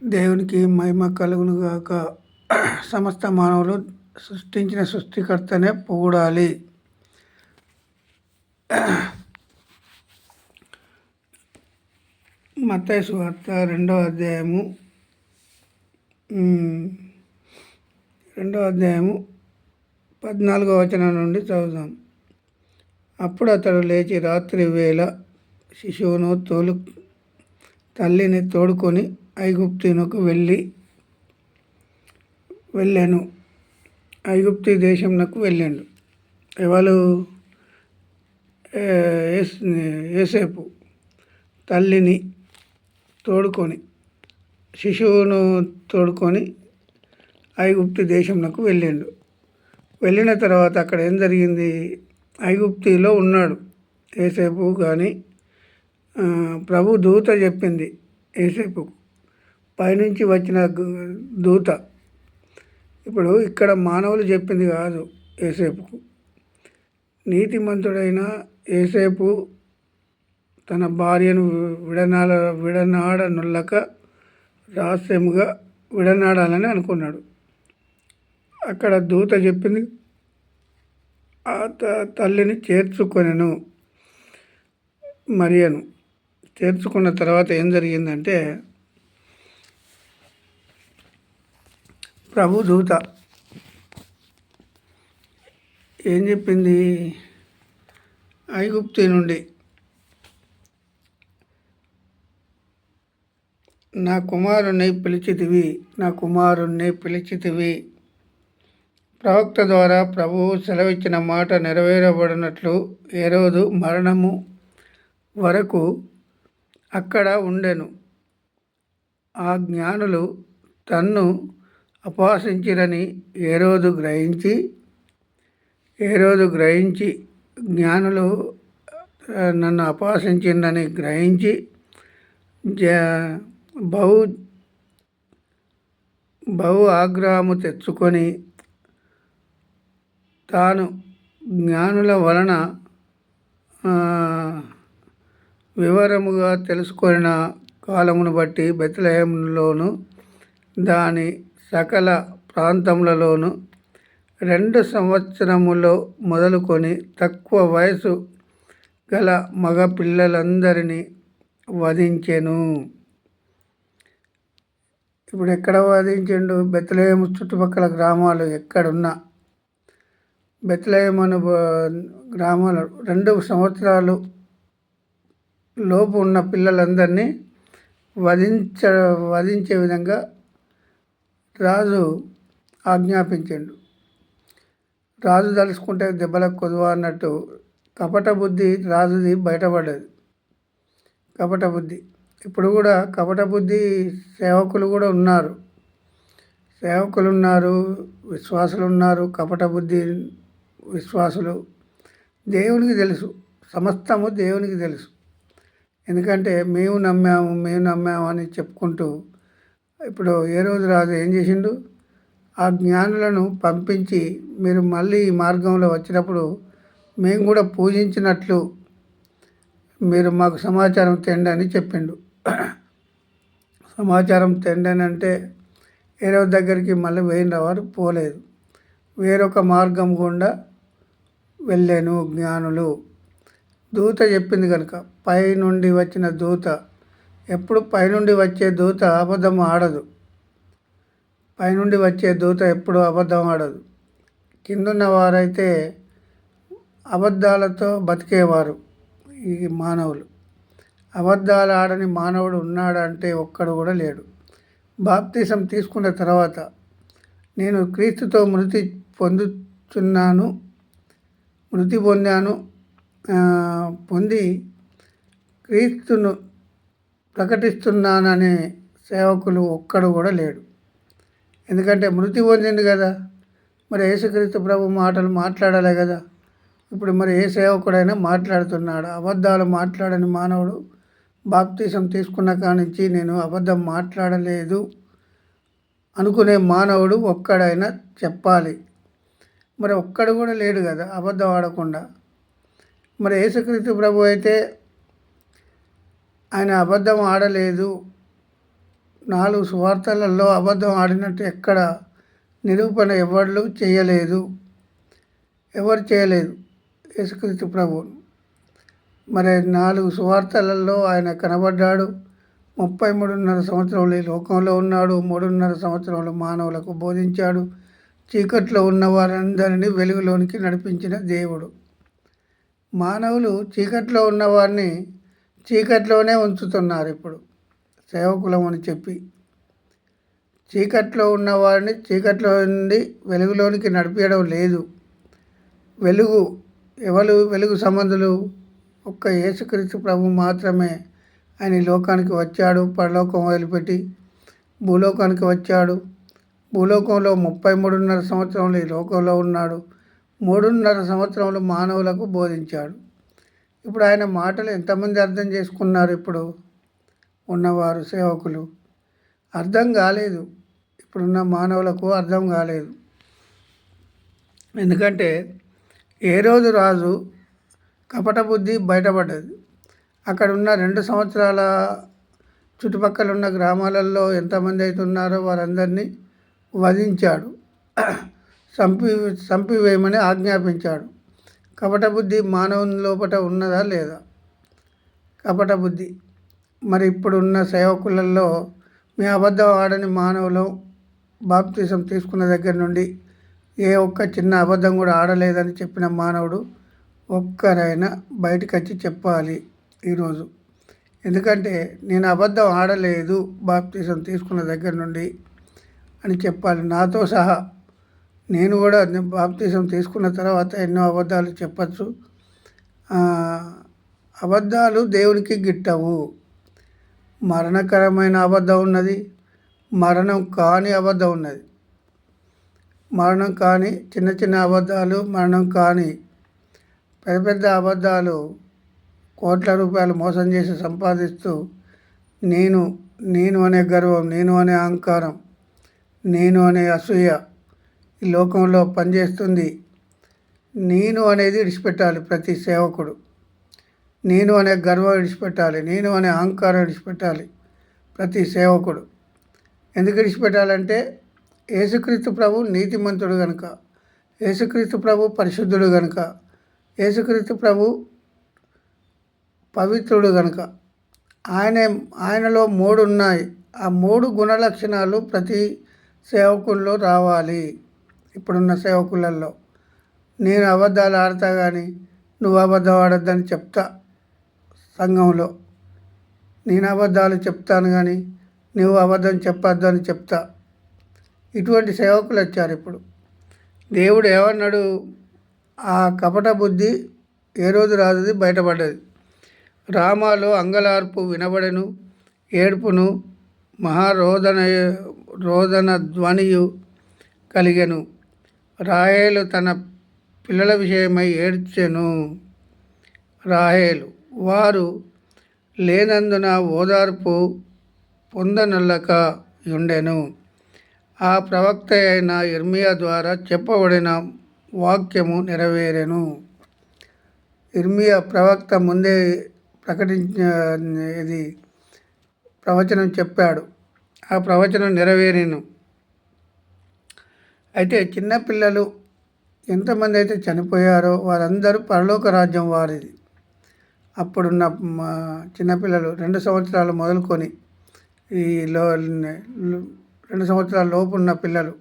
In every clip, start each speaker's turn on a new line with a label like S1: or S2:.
S1: దేవునికి మహిమ కలుగును గాక. సమస్త మానవులు సృష్టించిన సృష్టికర్తనే పొగడాలి. మత్తయి సువార్త 2వ అధ్యాయము 14వ వచనం నుండి చదువుదాం. అప్పుడు అతడు లేచి రాత్రి వేళ శిశువును తల్లిని తోడుకొని ఐగుప్తునకు వెళ్ళాను. ఐగుప్తు దేశంనకు వెళ్ళాడు. ఎవరు? యోసేపు తల్లిని తోడుకొని, శిశువును తోడుకొని ఐగుప్తు దేశంనకు వెళ్ళాడు. వెళ్ళిన తర్వాత అక్కడ ఏం జరిగింది? ఐగుప్తులో ఉన్నాడు యోసేపు. కానీ ప్రభు దూత చెప్పింది యోసేపుకు, పైనుంచి వచ్చిన దూత. ఇప్పుడు ఇక్కడ మానవులు చెప్పింది కాదు యోసేపుకు. నీతిమంతుడైన యోసేపు తన భార్యను విడనాడనుల్లక రహస్యముగా విడనాడాలని అనుకున్నాడు. అక్కడ దూత చెప్పింది, ఆ తల్లిని చేర్చుకొనెను. మరియను చేర్చుకున్న తర్వాత ఏం జరిగిందంటే, ప్రభు దూత ఏం చెప్పింది? ఐగుప్తు నుండి నా కుమారుణ్ణి పిలిచితివి. ప్రవక్త ద్వారా ప్రభువు సెలవిచ్చిన మాట నెరవేరబడినట్లు హేరోదు మరణము వరకు అక్కడ ఉండెను. ఆ జ్ఞానులు తన్ను అపహసించిరని హేరోదు గ్రహించి జ్ఞానులు నన్ను అపహసించిందని గ్రహించి బహు ఆగ్రహము తెచ్చుకొని తాను జ్ఞానుల వలన వివరముగా తెలుసుకొనిన కాలమును బట్టి బెత్లెహేములోను దాని సకల ప్రాంతములలోను 2 సంవత్సరములో మొదలుకొని తక్కువ వయసు గల మగ పిల్లలందరినీ వధించెను. ఇప్పుడు ఎక్కడ వధించిండు? బెత్లెహేము చుట్టుపక్కల గ్రామాలు ఎక్కడున్నా, బెత్లెహేము అనే గ్రామాలు 2 సంవత్సరాలు లోపు ఉన్న పిల్లలందరినీ వధించే విధంగా రాజు ఆజ్ఞాపించిండు. రాజు తలుచుకుంటే దెబ్బలకు కొదువా అన్నట్టు కపట బుద్ధి రాజుది బయటపడ్డది. కపట బుద్ధి ఇప్పుడు కూడా కపట బుద్ధి సేవకులు కూడా ఉన్నారు. విశ్వాసులు ఉన్నారు. కపట బుద్ధి విశ్వాసులు. దేవునికి తెలుసు, సమస్తము దేవునికి తెలుసు. ఎందుకంటే మేము నమ్మాము అని చెప్పుకుంటూ ఇప్పుడు హేరోదు రాజు ఏం చేసిండు? ఆ జ్ఞానులను పంపించి, మీరు మళ్ళీ ఈ మార్గంలో వచ్చినప్పుడు మేము కూడా పూజించినట్లు మీరు మాకు సమాచారం తెండి అని చెప్పిండు. సమాచారం తెండి అని అంటే హేరోదు దగ్గరికి మళ్ళీ వారు పోలేదు. వేరొక మార్గం గుండా వెళ్ళాను జ్ఞానులు. దూత చెప్పింది కనుక, పైనుండి వచ్చిన దూత. ఎప్పుడు పైనుండి వచ్చే దూత అబద్ధం ఆడదు. పైనుండి వచ్చే దూత ఎప్పుడు అబద్ధం ఆడదు. కిందున్న వారైతే అబద్ధాలతో బతికేవారు. ఈ మానవులు అబద్ధాలు ఆడని మానవుడు ఉన్నాడంటే ఒక్కడు కూడా లేడు. బాప్తిసం తీసుకున్న తర్వాత నేను క్రీస్తుతో మృతి పొంది క్రీస్తును ప్రకటిస్తున్నాననే సేవకులు ఒక్కడు కూడా లేడు. ఎందుకంటే మృతి పొందింది కదా, మరి యేసుక్రీస్తు ప్రభు మాటలు మాట్లాడాలి కదా. ఇప్పుడు మరి ఏ సేవకుడైనా మాట్లాడుతున్నాడు? అబద్ధాలు మాట్లాడని మానవుడు బాప్తిసం తీసుకున్న కానించి నేను అబద్ధం మాట్లాడలేదు అనుకునే మానవుడు ఒక్కడైనా చెప్పాలి. మరి ఒక్కడు కూడా లేడు కదా అబద్ధం ఆడకుండా. మరి యేసుక్రీస్తు ప్రభు అయితే ఆయన అబద్ధం ఆడలేదు, 4 సువార్తలలో అబద్ధం ఆడినట్టు ఎక్కడ నిరూపణ ఎవరు చేయలేదు. యేసుక్రీస్తు ప్రభువును. మరి 4 సువార్తలలో ఆయన కనబడ్డాడు. 33.5 సంవత్సరాలు ఈ లోకంలో ఉన్నాడు. 3.5 సంవత్సరాలు మానవులకు బోధించాడు. చీకట్లో ఉన్న వారందరినీ వెలుగులోనికి నడిపించిన దేవుడు. మానవులు చీకట్లో ఉన్నవారిని చీకట్లోనే ఉంచుతున్నారు. ఇప్పుడు సేవకులం అని చెప్పి చీకట్లో ఉన్నవారిని చీకట్లో నుండి వెలుగులోనికి నడిపించడం లేదు. వెలుగు సంబంధులు ఒక్క యేసుక్రీస్తు ప్రభు మాత్రమే. ఆయన ఈ లోకానికి వచ్చాడు. పరలోకం వదిలిపెట్టి భూలోకానికి వచ్చాడు. భూలోకంలో 33.5 సంవత్సరాలు ఈ లోకంలో ఉన్నాడు. 3.5 సంవత్సరాలు మానవులకు బోధించాడు. ఇప్పుడు ఆయన మాటలు ఎంతమంది అర్థం చేసుకున్నారు? ఇప్పుడు ఉన్నవారు సేవకులు అర్థం కాలేదు. ఇప్పుడున్న మానవులకు అర్థం కాలేదు. ఎందుకంటే ఏ రోజు రాజు కపట బుద్ధి బయటపడ్డది. అక్కడ ఉన్న 2 సంవత్సరాల చుట్టుపక్కల ఉన్న గ్రామాలలో ఎంతమంది అయితే ఉన్నారో వారందరినీ వధించాడు. చంపివేయమని ఆజ్ఞాపించాడు. కపట బుద్ధి మానవుని లోపల ఉన్నదా లేదా? కపట బుద్ధి. మరి ఇప్పుడున్న సేవకులలో మీ అబద్ధం ఆడని మానవులు బాప్తిసం తీసుకున్న దగ్గర నుండి ఏ ఒక్క చిన్న అబద్ధం కూడా ఆడలేదని చెప్పిన మానవుడు ఒక్కరైనా బయటకు వచ్చి చెప్పాలి ఈరోజు. ఎందుకంటే నేను అబద్ధం ఆడలేదు బాప్తిసం తీసుకున్న దగ్గర నుండి అని చెప్పాలి. నాతో సహా నేను కూడా బాప్తిసం తీసుకున్న తర్వాత ఎన్నో అబద్ధాలు చెప్పచ్చు. అబద్ధాలు దేవునికి గిట్టవు. మరణకరమైన అబద్ధం ఉన్నది, మరణం కాని అబద్ధం ఉన్నది. మరణం కాని చిన్న చిన్న అబద్ధాలు, మరణం కాని పెద్ద పెద్ద అబద్ధాలు, కోట్ల రూపాయలు మోసం చేసి సంపాదిస్తూ నేను అనే గర్వం, నేను అనే అహంకారం, నేను అనే అసూయ ఈ లోకంలో పనిచేస్తుంది. నేను అనేది విడిచిపెట్టాలి ప్రతి సేవకుడు. నేను అనే గర్వం విడిచిపెట్టాలి. నేను అనే అహంకారం విడిచిపెట్టాలి ప్రతి సేవకుడు. ఎందుకు విడిచిపెట్టాలంటే యేసుక్రీస్తు ప్రభు నీతిమంతుడు కనుక, యేసుక్రీస్తు ప్రభు పరిశుద్ధుడు కనుక, యేసుక్రీస్తు ప్రభు పవిత్రుడు కనుక. ఆయనలో 3 ఉన్నాయి. ఆ 3 గుణలక్షణాలు ప్రతి సేవకుల్లో రావాలి. ఇప్పుడున్న సేవకులలో నేను అబద్ధాలు ఆడతా కానీ నువ్వు అబద్ధం ఆడొద్దని చెప్తా. సంఘంలో నేను అబద్ధాలు చెప్తాను కానీ నువ్వు అబద్ధం చెప్పొద్దు అని చెప్తా. ఇటువంటి సేవకులు వచ్చారు ఇప్పుడు. దేవుడు ఏమన్నాడు? ఆ కపట బుద్ధి ఏ రోజు రాజుది బయటపడ్డది. రామాలో అంగలార్పు వినబడెను, ఏడ్పును రోదన ధ్వనియు కలిగెను. రాహేలు తన పిల్లల విషయమై ఏడ్చెను. వారు లేనందున ఓదార్పు పొందనల్లక ఉండెను. ఆ ప్రవక్త అయిన ఇర్మియా ద్వారా చెప్పబడిన వాక్యము నెరవేరెను. ఇర్మియా ప్రవక్త ముందే ప్రవచనం చెప్పాడు. ఆ ప్రవచనం నెరవేరెను. అయితే చిన్నపిల్లలు ఎంతమంది అయితే చనిపోయారో వారందరూ పరలోక రాజ్యం వారిది. అప్పుడున్న చిన్నపిల్లలు 2 సంవత్సరాలు మొదలుకొని ఈ 2 సంవత్సరాల లోపున్న పిల్లలు,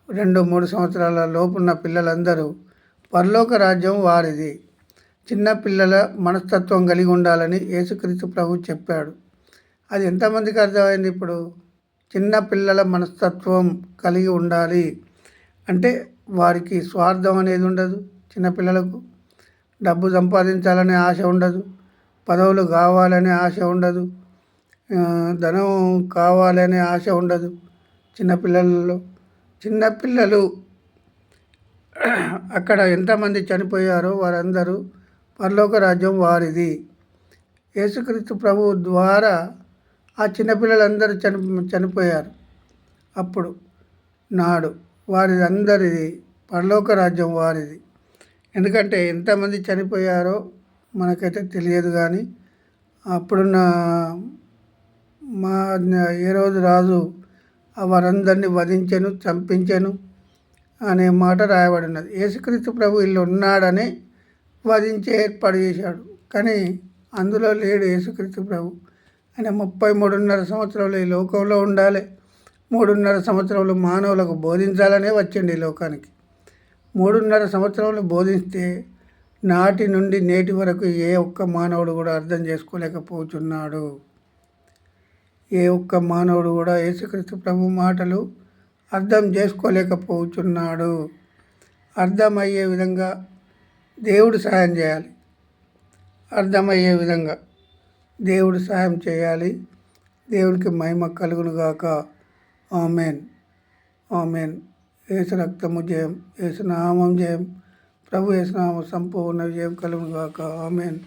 S1: 2-3 సంవత్సరాల లోపున్న పిల్లలందరూ పరలోక రాజ్యం వారిది. చిన్న పిల్లల మనస్తత్వం కలిగి ఉండాలని యేసుక్రీస్తు ప్రభు చెప్పాడు. అది ఎంతమందికి అర్థమైంది? ఇప్పుడు చిన్న పిల్లల మనస్తత్వం కలిగి ఉండాలి అంటే వారికి స్వార్థం అనేది ఉండదు. చిన్నపిల్లలకు డబ్బు సంపాదించాలనే ఆశ ఉండదు, పదవులు కావాలనే ఆశ ఉండదు, ధనం కావాలనే ఆశ ఉండదు చిన్నపిల్లలు అక్కడ ఎంతమంది చనిపోయారో వారందరూ పరలోక రాజ్యం వారిది. యేసుక్రీస్తు ప్రభువు ద్వారా ఆ చిన్నపిల్లలందరూ చనిపోయారు. అప్పుడు నాడు వారిది అందరిది పరలోక రాజ్యం వారిది. ఎందుకంటే ఎంతమంది చనిపోయారో మనకైతే తెలియదు, కానీ అప్పుడున్న మా ఏ రోజు రాజు వారందరినీ వధించెను, చంపించెను అనే మాట రాయబడినది. యేసుక్రీస్తు ప్రభు ఇల్లు ఉన్నాడని వధించి ఏర్పాటు చేశాడు. కానీ అందులో లేడు యేసుక్రీస్తు ప్రభు. ఆయన 33.5 సంవత్సరాలు ఈ లోకంలో ఉండాలి, 3.5 సంవత్సరాలు మానవులకు బోధించాలనే వచ్చిండు ఈ లోకానికి. 3.5 సంవత్సరాలు బోధిస్తే నాటి నుండి నేటి వరకు ఏ ఒక్క మానవుడు కూడా అర్థం చేసుకోలేకపోతున్నాడు. ఏ ఒక్క మానవుడు కూడా యేసుక్రీస్తు ప్రభు మాటలు అర్థం చేసుకోలేకపోతున్నాడు. అర్థమయ్యే విధంగా దేవుడు సహాయం చేయాలి. అర్థమయ్యే విధంగా దేవుడు సహాయం చేయాలి. దేవునికి మహిమ కలుగునుగాక. Amen, amen. యేసు రక్తము జయం, యేసు నామం జయం, ప్రభు యేసు నామం సంపూర్ణ విజయం కలుగునుగాక. ఆమెన్.